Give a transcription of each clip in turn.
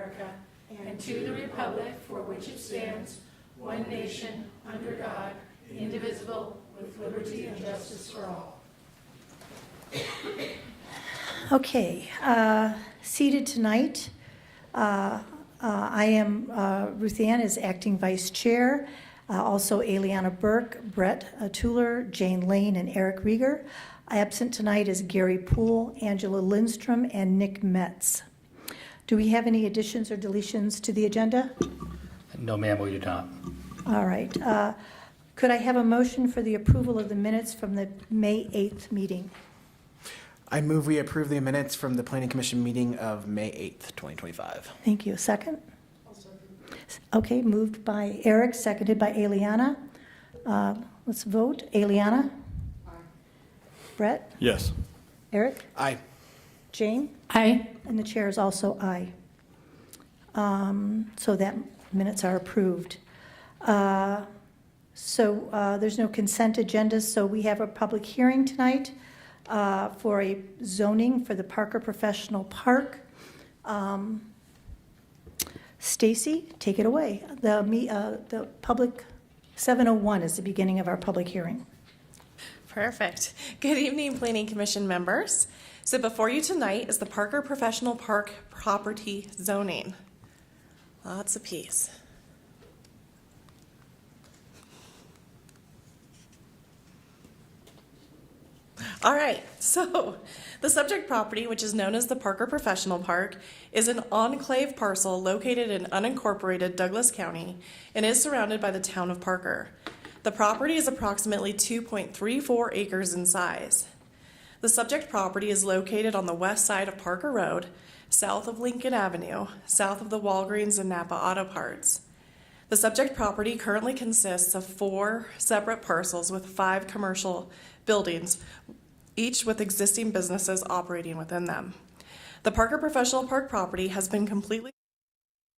America and to the republic for which it stands, one nation, under God, indivisible, with liberty and justice for all. Okay, seated tonight, I am Ruth Ann as acting vice chair, also Eliana Burke, Brett Tuller, Jane Lane, and Eric Rieger. Absent tonight is Gary Poole, Angela Lindstrom, and Nick Metz. Do we have any additions or deletions to the agenda? No, ma'am, we do not. All right. Could I have a motion for the approval of the minutes from the May 8th meeting? I move we approve the minutes from the Planning Commission meeting of May 8th, 2025. Thank you. Second? Okay, moved by Eric, seconded by Eliana. Let's vote. Eliana? Aye. Brett? Yes. Eric? Aye. Jane? Aye. And the chair is also aye. So that minutes are approved. There's no consent agenda, so we have a public hearing tonight for a zoning for the Parker Professional Park. Stacy, take it away. The public, 7:01 is the beginning of our public hearing. Perfect. Good evening, Planning Commission members. So before you tonight is the Parker Professional Park property zoning. Lots of peace. All right, so the subject property, which is known as the Parker Professional Park, is an enclave parcel located in unincorporated Douglas County and is surrounded by the town of Parker. The property is approximately 2.34 acres in size. The subject property is located on the west side of Parker Road, south of Lincoln Avenue, south of the Walgreens and Napa Auto Parts. The subject property currently consists of 4 separate parcels with 5 commercial buildings, each with existing businesses operating within them. The Parker Professional Park property has been completely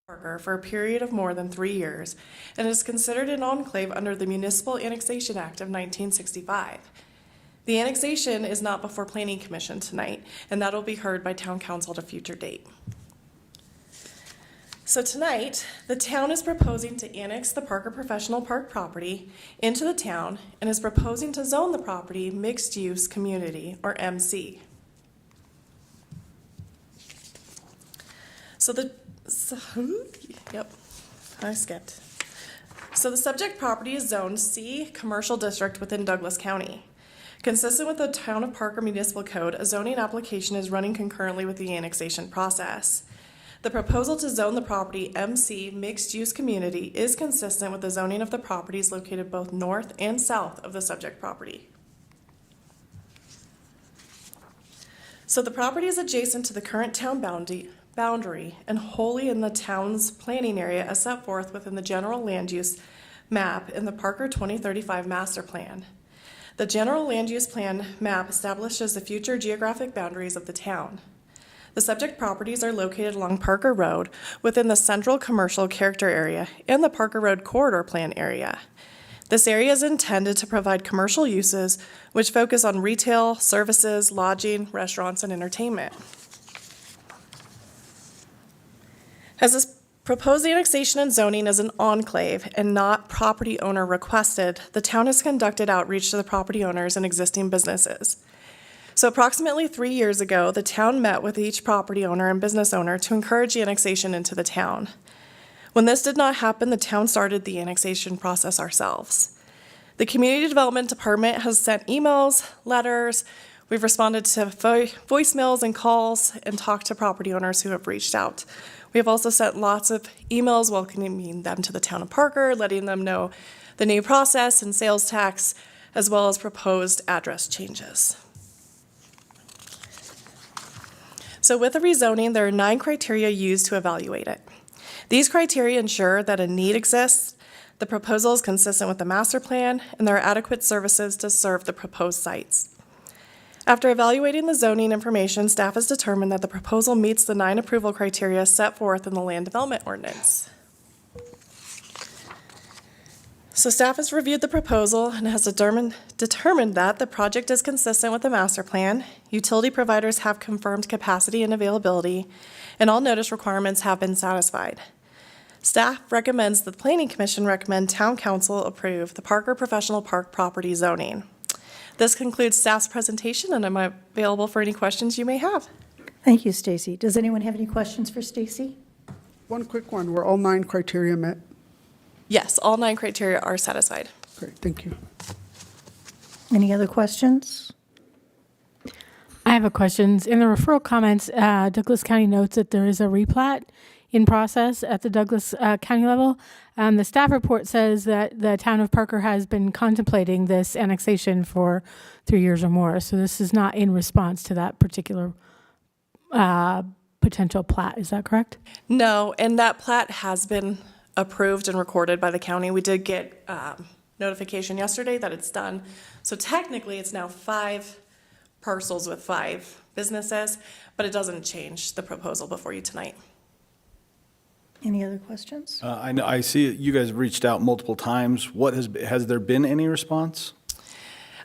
Parker for a period of more than 3 years and is considered an enclave under the Municipal Annexation Act of 1965. The annexation is not before Planning Commission tonight, and that will be heard by Town Council at a future date. So tonight, the town is proposing to annex the Parker Professional Park property into the town and is proposing to zone the property mixed use community, or MC. So the subject property is zoned C Commercial District within Douglas County. Consistent with the Town of Parker Municipal Code, a zoning application is running concurrently with the annexation process. The proposal to zone the property MC Mixed Use Community is consistent with the zoning of the properties located both north and south of the subject property. So the property is adjacent to the current town boundary and wholly in the town's planning area as set forth within the general land use map in the Parker 2035 master plan. The general land use plan map establishes the future geographic boundaries of the town. The subject properties are located along Parker Road within the central commercial character area and the Parker Road corridor plan area. This area is intended to provide commercial uses which focus on retail, services, lodging, restaurants, and entertainment. As this proposed annexation and zoning is an enclave and not property owner requested, the town has conducted outreach to the property owners and existing businesses. So approximately 3 years ago, the town met with each property owner and business owner to encourage annexation into the town. When this did not happen, the town started the annexation process ourselves. The Community Development Department has sent emails, letters, we've responded to voicemails and calls and talked to property owners who have reached out. We have also sent lots of emails welcoming them to the town of Parker, letting them know the new process and sales tax, as well as proposed address changes. So with the rezoning, there are 9 criteria used to evaluate it. These criteria ensure that a need exists, the proposal is consistent with the master plan, and there are adequate services to serve the proposed sites. After evaluating the zoning information, staff has determined that the proposal meets the 9 approval criteria set forth in the land development ordinance. So staff has reviewed the proposal and has determined that the project is consistent with the master plan. Utility providers have confirmed capacity and availability, and all notice requirements have been satisfied. Staff recommends that the Planning Commission recommend Town Council approve the Parker Professional Park property zoning. This concludes staff's presentation, and I'm available for any questions you may have. Thank you, Stacy. Does anyone have any questions for Stacy? One quick one. Were all 9 criteria met? Yes, all 9 criteria are satisfied. Great, thank you. Any other questions? I have a question. In the referral comments, Douglas County notes that there is a replat in process at the Douglas County level. The staff report says that the town of Parker has been contemplating this annexation for 3 years or more. So this is not in response to that particular potential plat. Is that correct? No, and that plat has been approved and recorded by the county. We did get notification yesterday that it's done. So technically, it's now 5 parcels with 5 businesses, but it doesn't change the proposal before you tonight. Any other questions? I know, I see you guys have reached out multiple times. What has there been any response?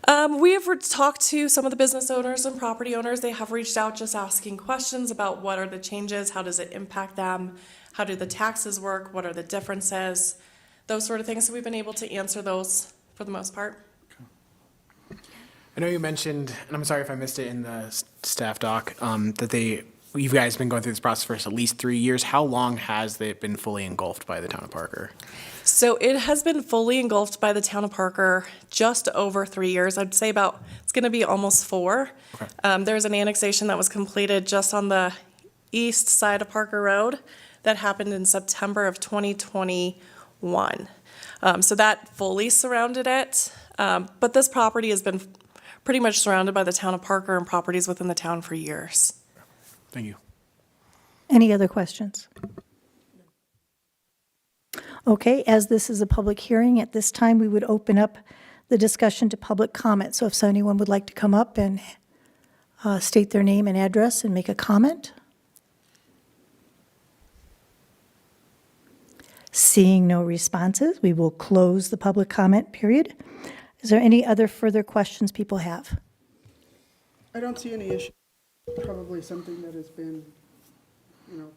We have talked to some of the business owners and property owners. They have reached out just asking questions about what are the changes, how does it impact them, how do the taxes work, what are the differences, those sort of things. So we've been able to answer those for the most part. I know you mentioned, and I'm sorry if I missed it in the staff doc, that you guys have been going through this process for at least 3 years. How long has it been fully engulfed by the town of Parker? So it has been fully engulfed by the town of Parker just over 3 years. I'd say it's going to be almost 4. Okay. There's an annexation that was completed just on the east side of Parker Road that happened in September of 2021. So that fully surrounded it. But this property has been pretty much surrounded by the town of Parker and properties within the town for years. Thank you. Any other questions? Okay, as this is a public hearing, at this time, we would open up the discussion to public comment. So if anyone would like to come up and state their name and address and make a comment. Seeing no responses, we will close the public comment period. Is there any other further questions people have? I don't see any issue. Probably something that has been,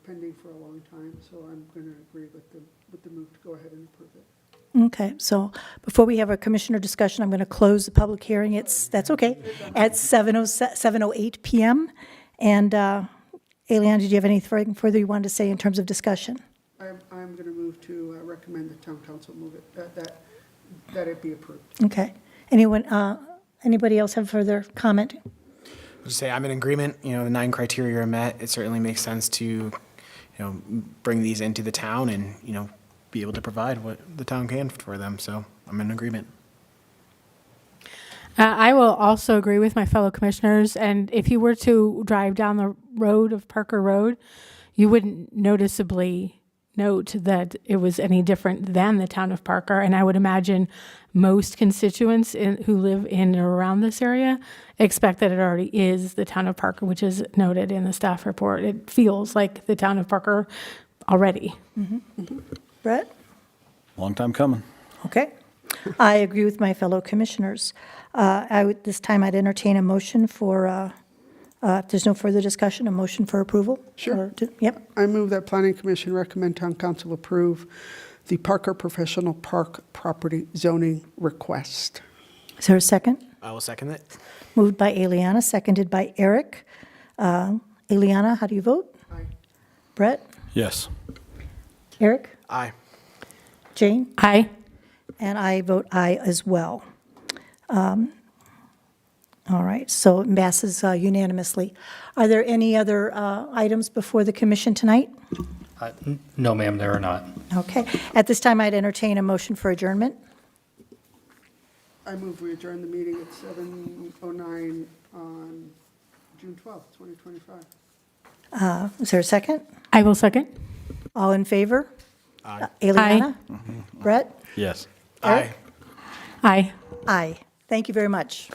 pending for a long time, so I'm going to agree with the move to go ahead and approve it. Okay, so before we have a commissioner discussion, I'm going to close the public hearing. That's okay, at 7:08 p.m. And Eliana, did you have anything further you wanted to say in terms of discussion? I'm going to move to recommend the town council move it, that it be approved. Okay. Anybody else have further comment? I'll just say I'm in agreement. The 9 criteria are met. It certainly makes sense to, bring these into the town and, be able to provide what the town can for them. So I'm in agreement. I will also agree with my fellow commissioners. And if you were to drive down the road of Parker Road, you wouldn't noticeably note that it was any different than the town of Parker. And I would imagine most constituents who live in or around this area expect that it already is the town of Parker, which is noted in the staff report. It feels like the town of Parker already. Brett? Long time coming. Okay. I agree with my fellow commissioners. This time I'd entertain a motion for, if there's no further discussion, a motion for approval? Sure. Yep. I move that Planning Commission recommend town council approve the Parker Professional Park property zoning request. Is there a second? I will second it. Moved by Eliana, seconded by Eric. Eliana, how do you vote? Aye. Brett? Yes. Eric? Aye. Jane? Aye. And I vote aye as well. All right, so it passes unanimously. Are there any other items before the commission tonight? No, ma'am, there are not. Okay. At this time, I'd entertain a motion for adjournment. I move we adjourn the meeting at 7:09 on June 12th, 2025. Is there a second? I will second. All in favor? Aye. Eliana? Brett? Yes. Aye. Aye. Aye. Thank you very much.